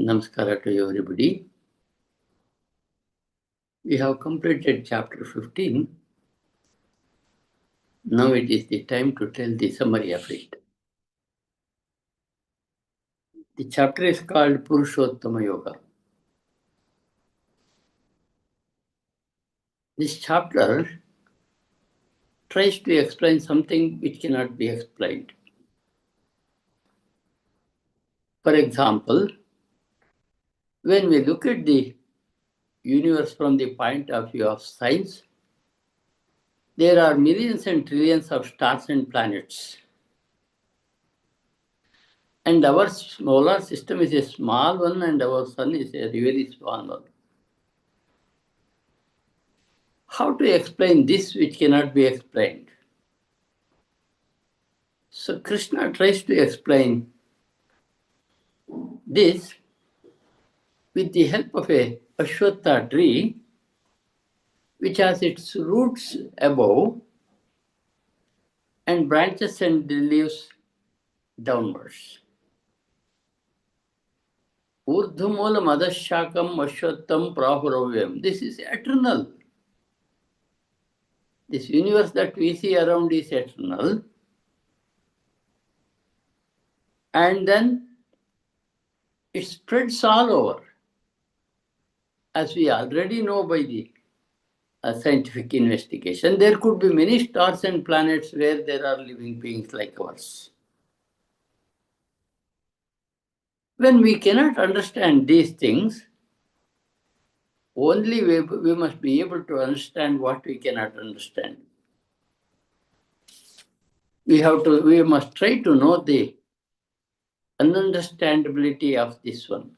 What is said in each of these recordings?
Namaskara to you, everybody. We have completed chapter 15. Now it is the time to tell the summary of it. The chapter is called Purushottama Yoga. This chapter tries to explain something which cannot be explained. For example, when we look at the universe from the point of view of science, there are millions and trillions of stars and planets. And our solar system is a small one and our sun is a very small one. How to explain this which cannot be explained? So Krishna tries to explain this with the help of a Ashwatha tree which has its roots above and branches and leaves downwards. Urdhumula madashakam ashwattam prahuravyam. This is eternal. This universe that we see around is eternal. And then it spreads all over. As we already know by the scientific investigation, there could be many stars and planets where there are living beings like ours. When we cannot understand these things, only we must be able to understand what we cannot understand. We must try to know the ununderstandability of this one.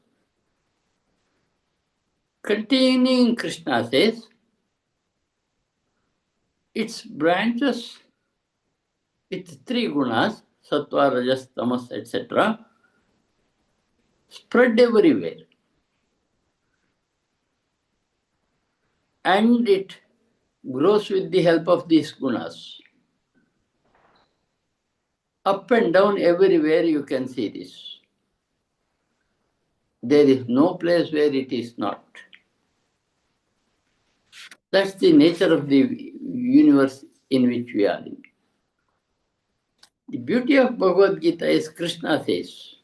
Continuing, Krishna says, its branches with three gunas, sattva, rajas, tamas, etc., spread everywhere. And it grows with the help of these gunas. Up and down everywhere you can see this. There is no place where it is not. That's the nature of the universe in which we are in. The beauty of Bhagavad Gita is Krishna says.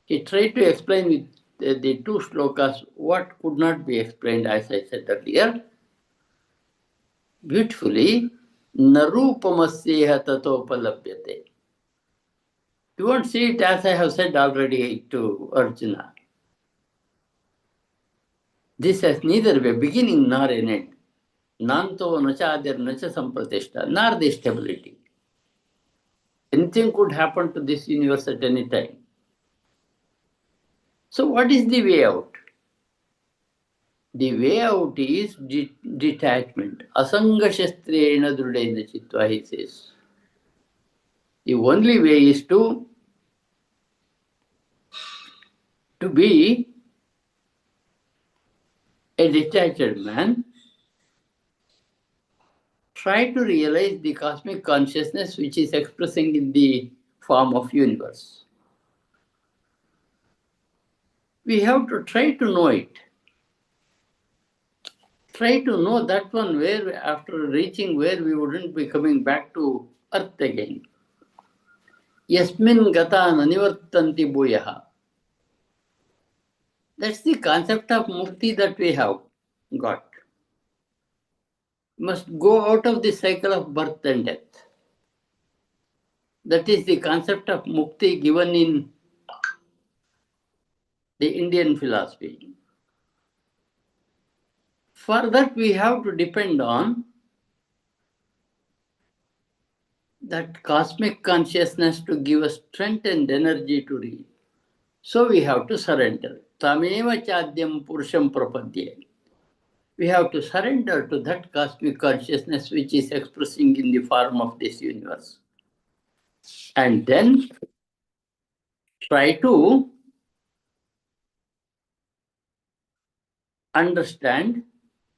He tried to explain with the two shlokas what could not be explained, as I said earlier. Beautifully, narupamasyeha tatopalabhyate. You won't see it as I have said already to Arjuna. This has neither a beginning nor an end. Nanto nacha adir nacha sampratishta, nor the stability. Anything could happen to this universe at any time. So what is the way out? The way out is detachment. Asanga shastrena drudena chitva, he says. The only way is to be a detached man. Try to realize the cosmic consciousness which is expressing in the form of universe. We have to try to know it. Try to know that one where after reaching where we wouldn't be coming back to earth again. Yasmin gata nanivartanti bhuyaha. That's the concept of mukti that we have got. We must go out of the cycle of birth and death. That is the concept of mukti given in the Indian philosophy. For that we have to depend on that cosmic consciousness to give us strength and energy to reach. So we have to surrender. Tameva chadyam purusham prapadye. We have to surrender to that cosmic consciousness which is expressing in the form of this universe. And then try to understand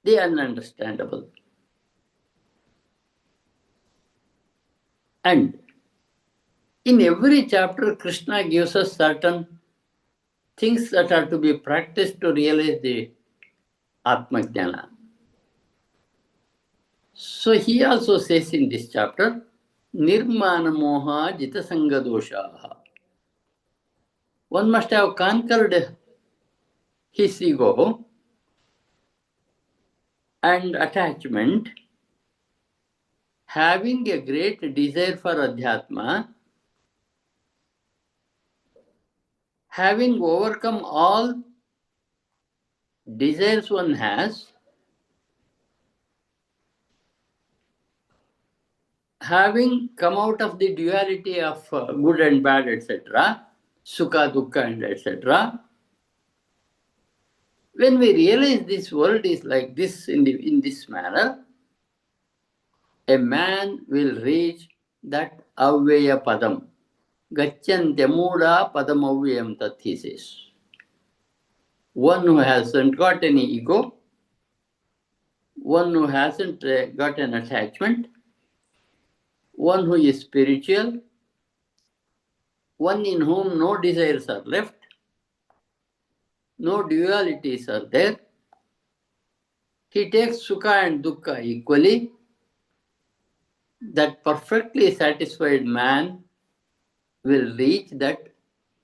the ununderstandable. And in every chapter, Krishna gives us certain things that are to be practiced to realize the Atma Jnana. So he also says in this chapter, Nirmana Moha Jita Sanga Doshaha. One must have conquered his ego and attachment, having a great desire for Adhyatma, having overcome all desires one has, having come out of the duality of good and bad, etc., sukha, dukkha, and etc., when we realize this world is like this in this manner, a man will reach that Avyaya Padam. Gacchantyamuda Padam Avyayam Tat, he says. One who hasn't got any ego, one who hasn't got an attachment, one who is spiritual, one in whom no desires are left, no dualities are there. He takes sukha and dukkha equally. That perfectly satisfied man will reach that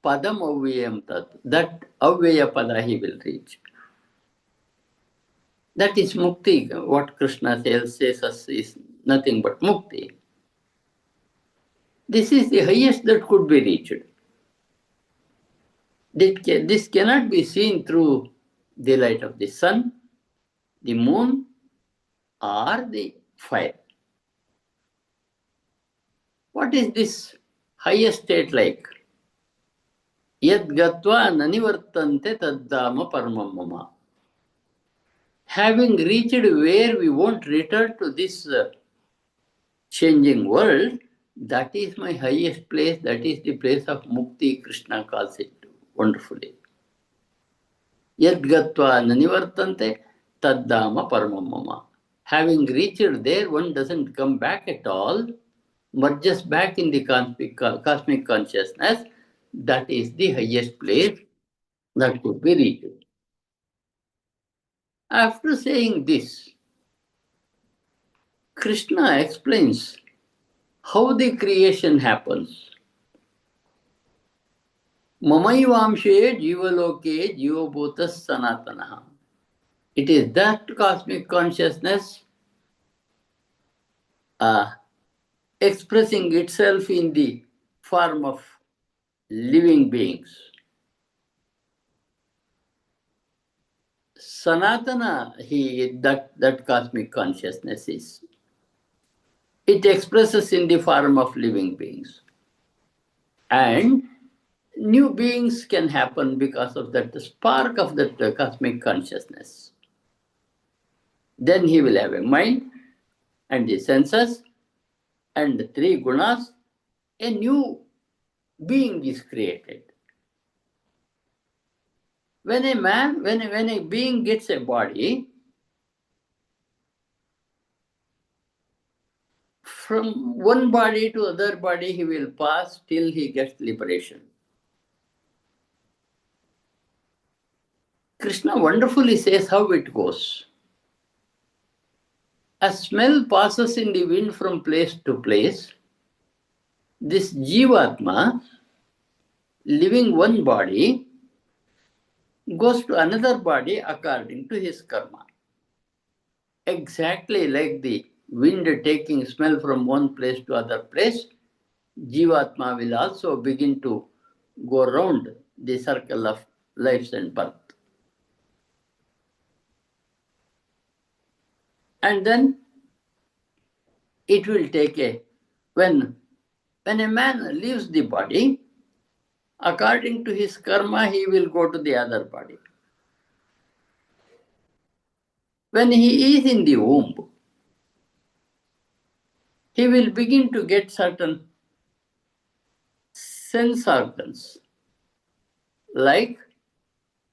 padam avyayam tat, that avyaya pada he will reach. That is mukti. What Krishna says us is nothing but mukti. This is the highest that could be reached. This cannot be seen through the light of the sun, the moon, or the fire. What is this highest state like? Yad gatva nanivartante taddama paramam mama. Having reached where we won't return to this changing world, that is my highest place, that is the place of mukti, Krishna calls it wonderfully. Yad gatva nanivartante taddama paramam mama. Having reached there, one doesn't come back at all, merges back in the cosmic consciousness. That is the highest place that could be reached. After saying this, Krishna explains how the creation happens. Mamaivamshe jivaloke jivabhutas sanatanaha. It is that cosmic consciousness expressing itself in the form of living beings. Sanatana, that cosmic consciousness is. It expresses in the form of living beings. And new beings can happen because of that spark of that cosmic consciousness. Then he will have a mind and the senses and the three gunas. A new being is created. When a being gets a body, from one body to other body he will pass till he gets liberation. Krishna wonderfully says how it goes. A smell passes in the wind from place to place. This Jivatma, living one body, goes to another body according to his karma. Exactly like the wind taking smell from one place to other place, Jivatma will also begin to go round the circle of lives and birth. And then it will take when a man leaves the body, according to his karma, he will go to the other body. When he is in the womb, he will begin to get certain sense organs like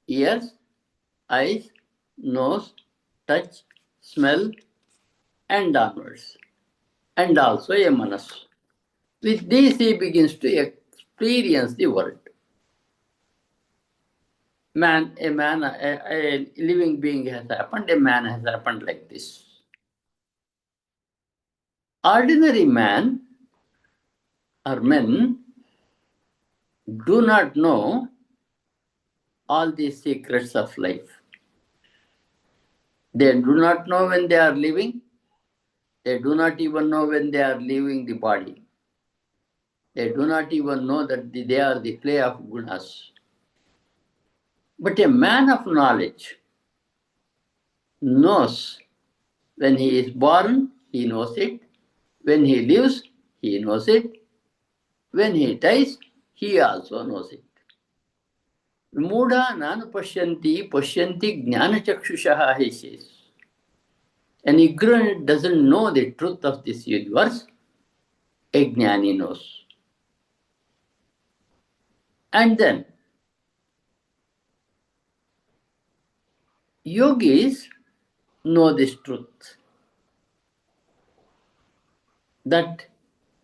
ears, eyes, nose, touch, smell, and onwards, and also a manas. With these he begins to experience the world. a living being has happened, a man has happened like this. Ordinary man or men do not know all these secrets of life. They do not know when they are living. They do not even know when they are leaving the body. They do not even know that they are the play of gunas. But a man of knowledge knows when he is born, he knows it. When he lives, he knows it. When he dies, he also knows it. Mudha nanu pashyanti gnana he says. An ignorant doesn't know the truth of this universe. A gnani knows. And then, yogis know this truth, that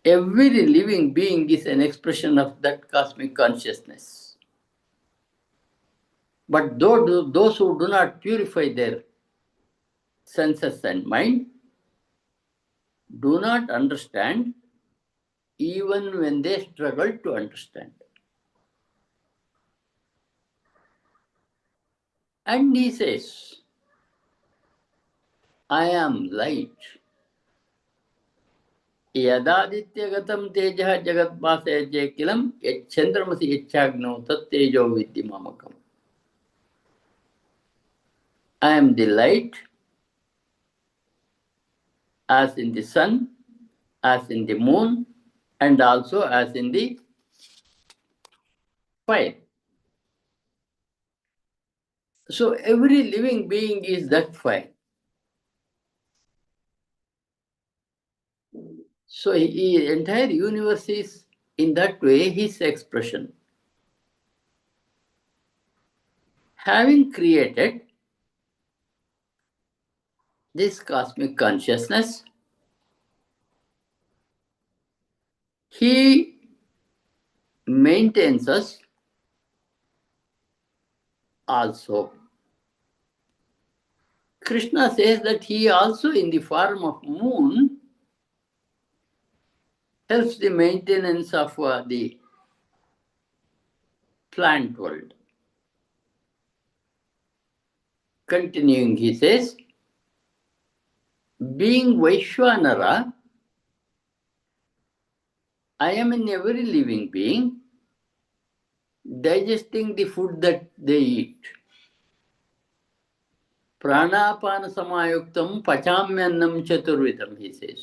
every living being is an expression of that cosmic consciousness. But those who do not purify their senses and mind do not understand even when they struggle to understand. And he says, I am light. Yadadityagatam tejaha jagatbhasaya kilam yachandramasi yachagno tattejo viddimamakam. I am the light, as in the sun, as in the moon, and also as in the fire. So every living being is that fire. So the entire universe is in that way his expression. Having created this cosmic consciousness, he maintains us also. Krishna says that he also in the form of moon helps the maintenance of the plant world. Continuing, he says, being Vaishwanara, I am in every living being, digesting the food that they eat. Pranapana samayuktam pachamyannam chaturvidam, he says.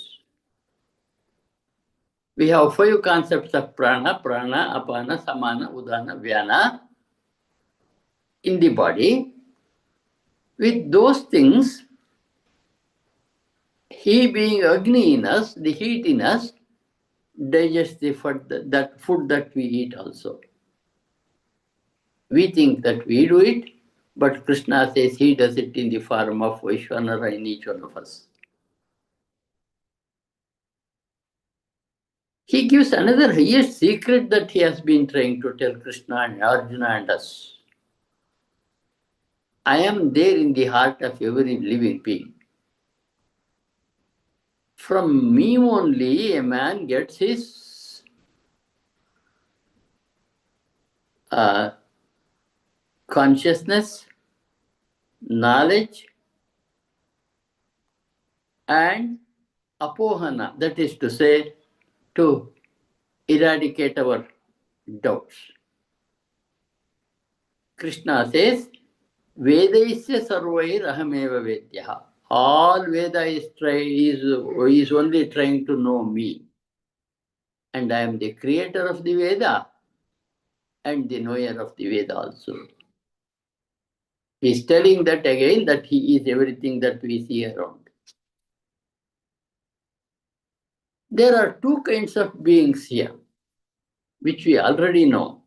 We have 5 concepts of prana, apana, samana, udana, vyana in the body. With those things, he being Agni in us, the heat in us, digests the food that we eat also. We think that we do it, but Krishna says he does it in the form of Vaishwanara in each one of us. He gives another highest secret that he has been trying to tell Krishna and Arjuna and us. I am there in the heart of every living being. From me only a man gets his consciousness, knowledge, and apohana, that is to say, to eradicate our doubts. Krishna says, Vedaisya sarvair ahameva vedyaha. All Veda is only trying to know me. And I am the creator of the Veda and the knower of the Veda also. He is telling that again, that he is everything that we see around. There are 2 kinds of beings here, which we already know.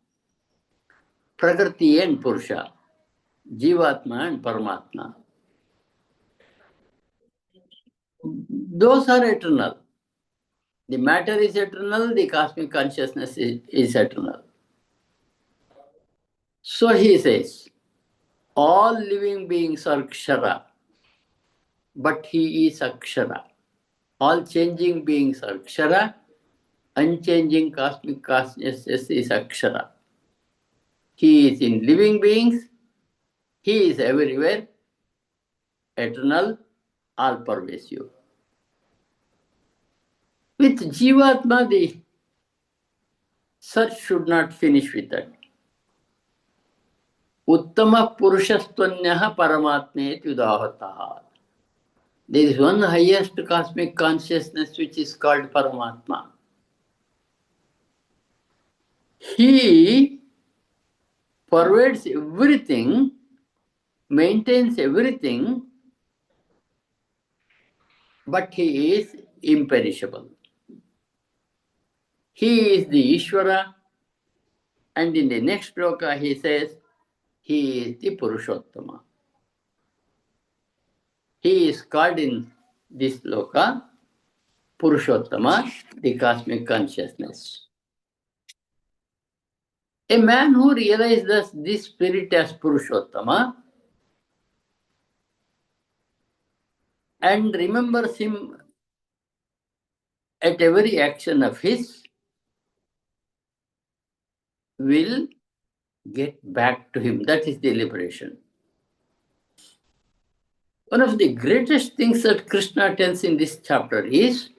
Prakriti and Purusha, Jivatma and Paramatma. Those are eternal. The matter is eternal, the cosmic consciousness is eternal. So he says, All living beings are Kshara, but he is Akshara. All changing beings are Kshara, unchanging cosmic consciousness is Akshara. He is in living beings, he is everywhere, eternal, all pervasive. With Jivatma, the search should not finish with that. Uttama Purushastvanyaha Paramatme Tudahataha. There is one highest cosmic consciousness which is called Paramatma. He pervades everything, maintains everything, but he is imperishable. He is the Ishvara, and in the next shloka he says, he is the Purushottama. He is called in this shloka Purushottama, the cosmic consciousness. A man who realizes this spirit as Purushottama and remembers him at every action of his will get back to him. That is the liberation. One of the greatest things that Krishna tells in this chapter is,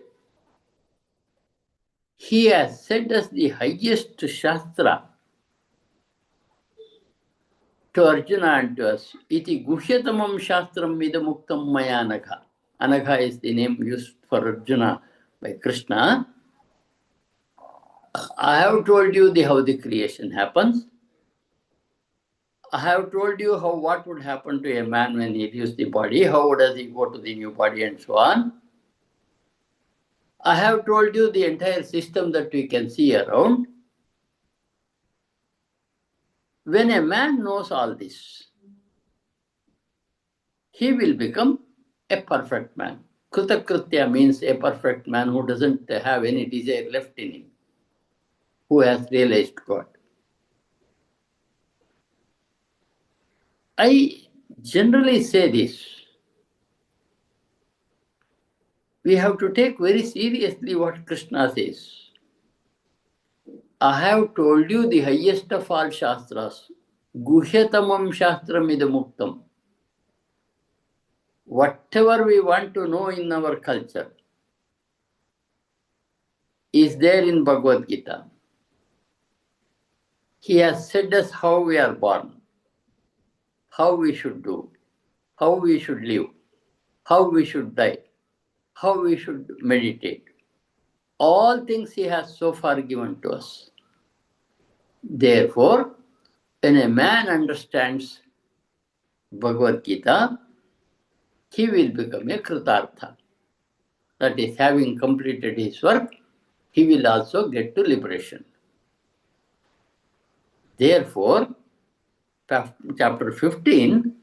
he has said as the highest Shastra to Arjuna and to us, iti guhyatamam shastram vidamuktam maya anagha. Anagha is the name used for Arjuna by Krishna. I have told you how the creation happens. I have told you what would happen to a man when he leaves the body, how does he go to the new body and so on. I have told you the entire system that we can see around. When a man knows all this, he will become a perfect man. Kritakritya means a perfect man who doesn't have any desire left in him, who has realized God. I generally say this. We have to take very seriously what Krishna says. I have told you the highest of all Shastras. Guhyatamam Shastram idamuktam. Whatever we want to know in our culture is there in Bhagavad Gita. He has said us how we are born, how we should do, how we should live, how we should die, how we should meditate. All things he has so far given to us. Therefore, when a man understands Bhagavad Gita, he will become a Kritartha. That is, having completed his work, he will also get to liberation. Therefore, chapter 15,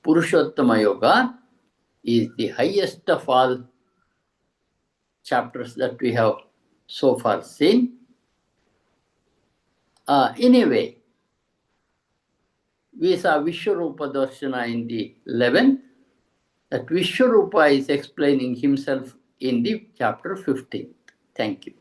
Purushottama Yoga, is the highest of all chapters that we have so far seen. In a way, we saw Vishwarupa Darshana in the 11th, that Vishwarupa is explaining himself in the chapter 15th. Thank you.